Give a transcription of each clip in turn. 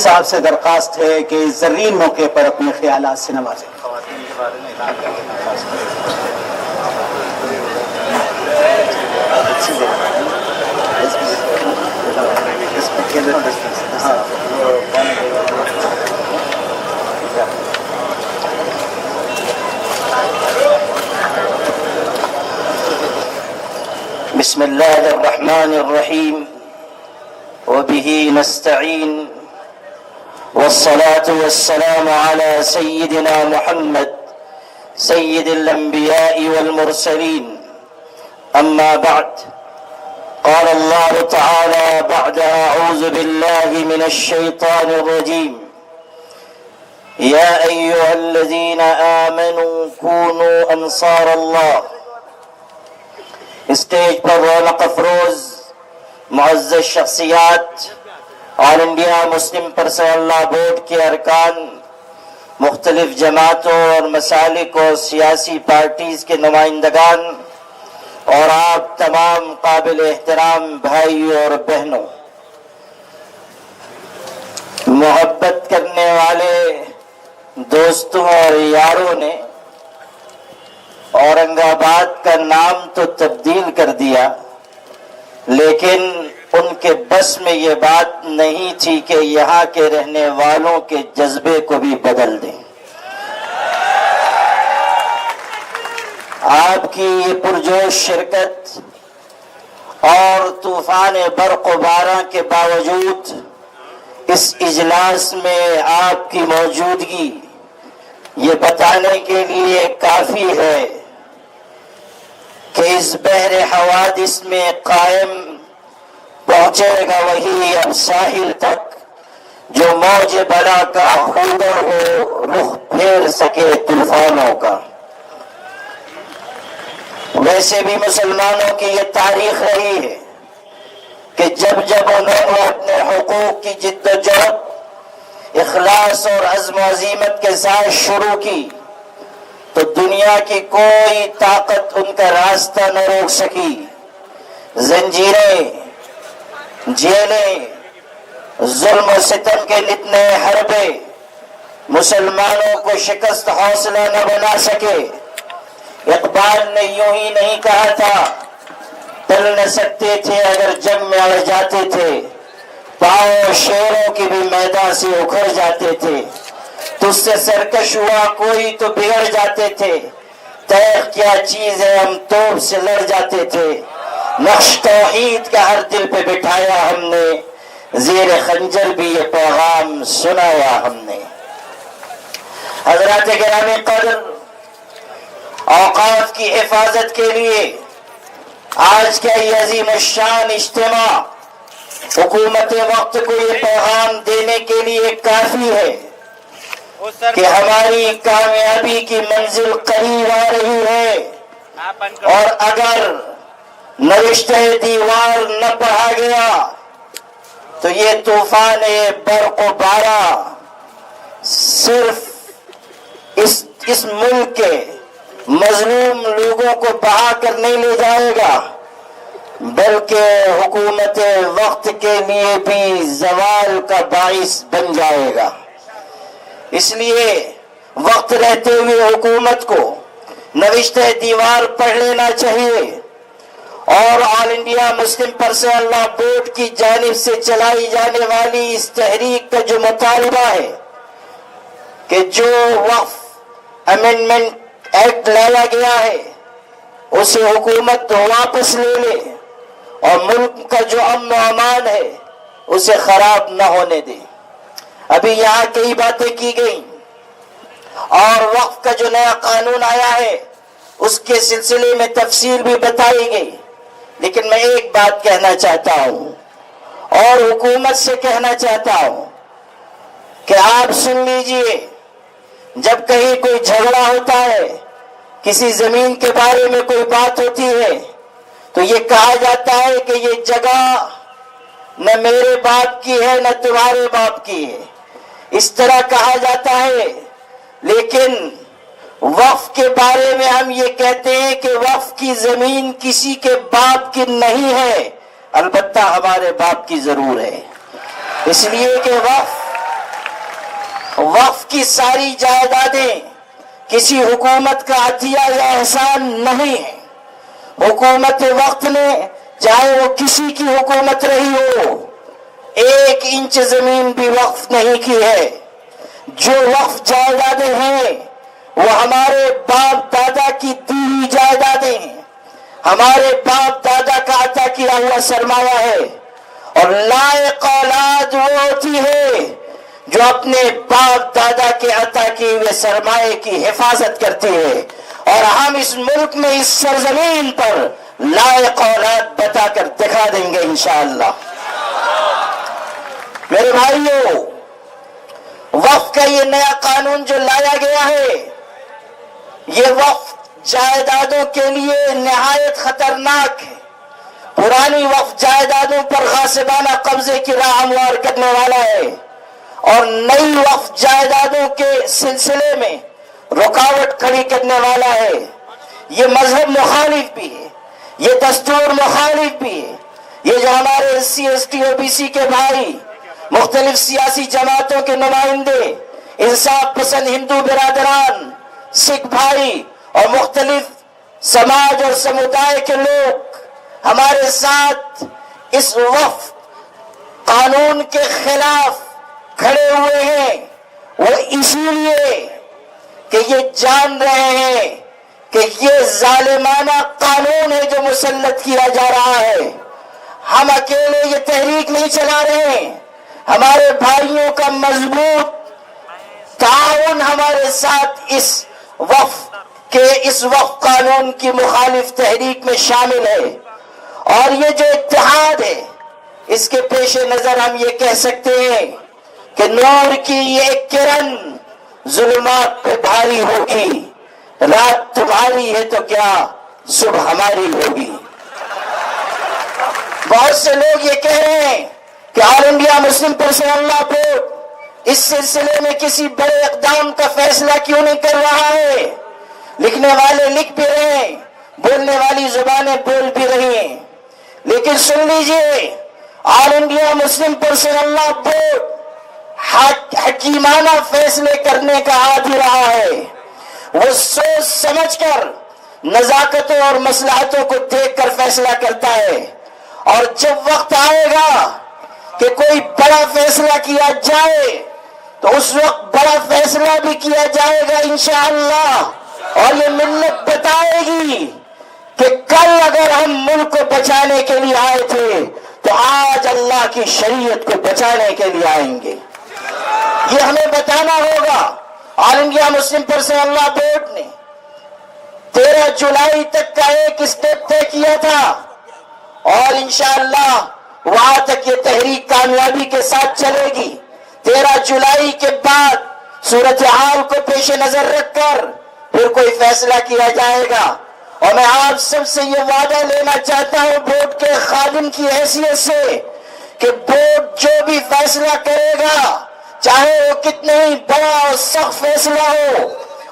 صاحب سے درخواست ہے کہ اس زرین موقع پر اپنے خیالات سے نوازیں. خواتین کے بارے میں اعلان کر بسم الله الرحمن الرحيم وبه نستعين والصلاة والسلام على سيدنا محمد سيد الأنبياء والمرسلين أما بعد قال الله تعالى بعد أعوذ بالله من الشيطان الرجيم يا أيها الذين آمنوا كونوا أنصار الله. اسٹیج پر رونق افروز معزز شخصیات، آل انڈیا مسلم پرسنل لا بورڈ کے ارکان، مختلف جماعتوں اور مسالک اور سیاسی پارٹیز کے نمائندگان اور آپ تمام قابل احترام بھائیوں اور بہنوں، محبت کرنے والے دوستوں اور یاروں نے اورنگ آباد کا نام تو تبدیل کر دیا، لیکن ان کے بس میں یہ بات نہیں تھی کہ یہاں کے رہنے والوں کے جذبے کو بھی بدل دیں. آپ کی یہ پرجوش شرکت اور طوفان برق و باران کے باوجود اس اجلاس میں آپ کی موجودگی یہ بتانے کے لیے کافی ہے کہ اس بحر حوادث میں قائم پہنچے گا وہی اب ساحل تک جو موج بلا کا خوگر ہو، رخ پھیر سکے طوفانوں کا. ویسے بھی مسلمانوں کی یہ تاریخ رہی ہے کہ جب جب انہوں نے اپنے حقوق کی جد و جہد اخلاص اور عزم و عزیمت کے ساتھ شروع کی تو دنیا کی کوئی طاقت ان کا راستہ نہ روک سکی. زنجیریں، جیلیں، ظلم و ستم کے نتنے حربے مسلمانوں کو شکست حوصلہ نہ بنا سکے. اقبال نے یوں ہی نہیں کہا تھا، ٹل نہ سکتے تھے اگر جنگ میں اڑ جاتے تھے، پاؤں شیروں کی بھی میدان سے اکھڑ جاتے تھے. تجھ سے سرکش ہوا کوئی تو بگڑ جاتے تھے، تیغ کیا چیز ہے ہم توپ سے لڑ جاتے تھے. نقش توحید کا ہر دل پہ بٹھایا ہم نے، زیر خنجر بھی یہ پیغام سنایا ہم نے. حضرات گرامی قدر، اوقاف کی حفاظت کے لیے آج کا یہ عظیم الشان اجتماع حکومت وقت کو یہ پیغام دینے کے لیے کافی ہے کہ ہماری کامیابی کی منزل قریب آ رہی ہے، اور اگر نوشتہ دیوار نہ پڑھا گیا تو یہ طوفان برق و باران صرف اس ملک کے مظلوم لوگوں کو بہا کر نہیں لے جائے گا، بلکہ حکومت وقت کے لیے بھی زوال کا باعث بن جائے گا. اس لیے وقت رہتے ہوئے حکومت کو نوشتہ دیوار پڑھ لینا چاہیے، اور آل انڈیا مسلم پرسنل لا بورڈ کی جانب سے چلائی جانے والی اس تحریک کا جو مطالبہ ہے کہ جو وقف امینڈمنٹ ایکٹ لایا گیا ہے اسے حکومت واپس لے لے، اور ملک کا جو امن و امان ہے اسے خراب نہ ہونے دے. ابھی یہاں کئی باتیں کی گئی اور وقف کا جو نیا قانون آیا ہے اس کے سلسلے میں تفصیل بھی بتائی گئی، لیکن میں ایک بات کہنا چاہتا ہوں اور حکومت سے کہنا چاہتا ہوں کہ آپ سن لیجئے، جب کہیں کوئی جھگڑا ہوتا ہے، کسی زمین کے بارے میں کوئی بات ہوتی ہے تو یہ کہا جاتا ہے کہ یہ جگہ نہ میرے باپ کی ہے نہ تمہارے باپ کی ہے، اس طرح کہا جاتا ہے. لیکن وقف کے بارے میں ہم یہ کہتے ہیں کہ وقف کی زمین کسی کے باپ کی نہیں ہے، البتہ ہمارے باپ کی ضرور ہے، اس لیے کہ وقف وقف کی ساری جائیدادیں کسی حکومت کا عطیہ یا احسان نہیں ہے. حکومت وقت نے چاہے وہ کسی کی حکومت رہی ہو 1 انچ زمین بھی وقف نہیں کی ہے. جو وقف جائیدادیں ہیں وہ ہمارے باپ دادا کی دی ہوئی جائیدادیں ہیں. ہمارے باپ دادا کا عطا کیا ہوا سرمایہ ہے. اور لائق اولاد وہ ہوتی ہے جو اپنے باپ دادا کے عطا کیے ہوئے سرمایہ کی حفاظت کرتی ہے. اور ہم اس ملک میں اس سرزمین پر لائق اولاد بتا کر دکھا دیں گے انشاءاللہ. میرے بھائیوں، وقف کا یہ نیا قانون جو لایا گیا ہے یہ وقف جائیدادوں کے لیے نہایت خطرناک ہے. پرانی وقف جائیدادوں پر غاصبانہ قبضے کی راہ ہموار کرنے والا ہے اور نئی وقف جائیدادوں کے سلسلے میں رکاوٹ کھڑی کرنے والا ہے. یہ مذہب مخالف بھی ہے، یہ دستور مخالف بھی ہے. یہ جو ہمارے SC ST OBC کے بھائی، مختلف سیاسی جماعتوں کے نمائندے، انصاف پسند ہندو برادران، سکھ بھائی اور مختلف سماج اور سمودائے کے لوگ ہمارے ساتھ اس وقف قانون کے خلاف کھڑے ہوئے ہیں، وہ اسی لیے کہ یہ جان رہے ہیں کہ یہ ظالمانہ قانون ہے جو مسلط کیا جا رہا ہے. ہم اکیلے یہ تحریک نہیں چلا رہے ہیں، ہمارے بھائیوں کا مضبوط تعاون ہمارے ساتھ اس وقف قانون کی مخالف تحریک میں شامل ہے. اور یہ جو اتحاد ہے اس کے پیش نظر ہم یہ کہہ سکتے ہیں کہ نور کی یہ ایک کرن ظلمات پہ بھاری ہوگی. رات تمہاری ہے تو کیا صبح ہماری ہوگی. بہت سے لوگ یہ کہہ رہے ہیں کہ آل انڈیا مسلم پرسنل لا بورڈ اس سلسلے میں کسی بڑے اقدام کا فیصلہ کیوں نہیں کر رہا ہے. لکھنے والے لکھ بھی رہے ہیں، بولنے والی زبانیں بول بھی رہی ہیں، لیکن سن لیجئے آل انڈیا مسلم پرسنل لا بورڈ حکیمانہ فیصلے کرنے کا عادی رہا ہے. وہ سوچ سمجھ کر نزاکتوں اور مصلحتوں کو دیکھ کر فیصلہ کرتا ہے. اور جب وقت آئے گا کہ کوئی بڑا فیصلہ کیا جائے تو اس وقت بڑا فیصلہ بھی کیا جائے گا انشاءاللہ. اور یہ ملت بتائے گی کہ کل اگر ہم ملک کو بچانے کے لیے آئے تھے تو آج اللہ کی شریعت کو بچانے کے لیے آئیں گے. یہ ہمیں بتانا ہوگا. آل انڈیا مسلم پرسنل لا بورڈ نے 13 جولائی تک کا ایک اسٹیپ طے کیا تھا اور انشاءاللہ وہاں تک یہ تحریک کامیابی کے ساتھ چلے گی. 13 جولائی کے بعد صورتحال کو پیش نظر رکھ کر پھر کوئی فیصلہ کیا جائے گا. اور میں آپ سب سے یہ وعدہ لینا چاہتا ہوں بورڈ کے خادم کی حیثیت سے کہ بورڈ جو بھی فیصلہ کرے گا، چاہے وہ کتنے ہی بڑا اور سخت فیصلہ ہو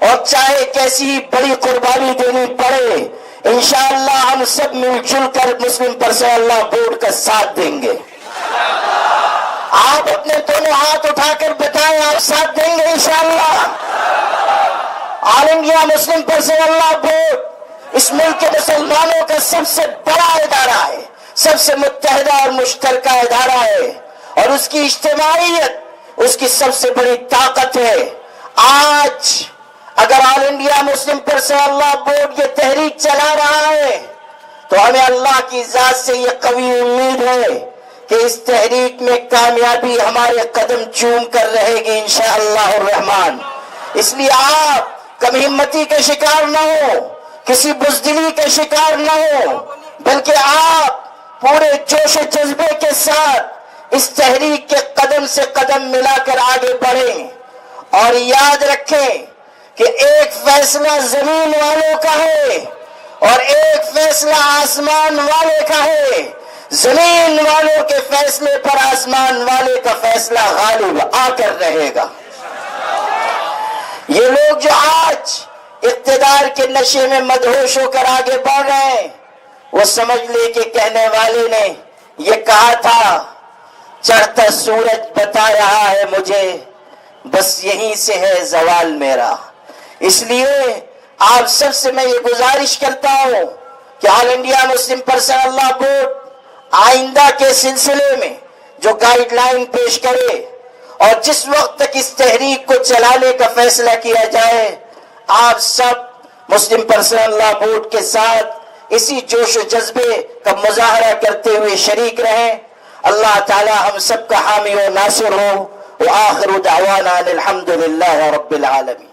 اور چاہے کیسی ہی بڑی قربانی دینی پڑے، انشاءاللہ ہم سب مل جل کر مسلم پرسنل لا بورڈ کا ساتھ دیں گے. آپ اپنے دونوں ہاتھ اٹھا کر بتائیں آپ ساتھ دیں گے انشاءاللہ. آل انڈیا مسلم پرسنل لا بورڈ اس ملک کے مسلمانوں کا سب سے بڑا ادارہ ہے، سب سے متحدہ اور مشترکہ ادارہ ہے اور اس کی اجتماعیت اس کی سب سے بڑی طاقت ہے. آج اگر آل انڈیا مسلم پرسنل لا بورڈ یہ تحریک چلا رہا ہے تو ہمیں اللہ کی ذات سے یہ قوی امید ہے کہ اس تحریک میں کامیابی ہمارے قدم چوم کر رہے گی انشاءاللہ الرحمن. اس لیے آپ کم ہمتی کے شکار نہ ہو، کسی بزدلی کے شکار نہ ہو، بلکہ آپ پورے جوش و جذبے کے ساتھ اس تحریک کے قدم سے قدم ملا کر آگے بڑھیں. اور یاد رکھیں کہ ایک فیصلہ زمین والوں کا ہے اور ایک فیصلہ آسمان والے کا ہے. زمین والوں کے فیصلے پر آسمان والے کا فیصلہ غالب آ کر رہے گا. یہ لوگ جو آج اقتدار کے نشے میں مدہوش ہو کر آگے بڑھ رہے ہیں وہ سمجھ لے کہ کہنے والے نے یہ کہا تھا چڑھتا سورج بتا رہا ہے مجھے بس یہیں سے ہے زوال میرا۔ اس لیے آپ سب سے میں یہ گزارش کرتا ہوں کہ آل انڈیا مسلم پرسنل لا بورڈ آئندہ کے سلسلے میں جو گائیڈ لائن پیش کرے اور جس وقت تک اس تحریک کو چلانے کا فیصلہ کیا جائے، آپ سب مسلم پرسنل لا بورڈ کے ساتھ اسی جوش و جذبے کا مظاہرہ کرتے ہوئے شریک رہیں۔ اللہ تعالی ہم سب کا حامی و ناصر ہو۔ وآخر دعوانا الحمد للہ رب العالمین۔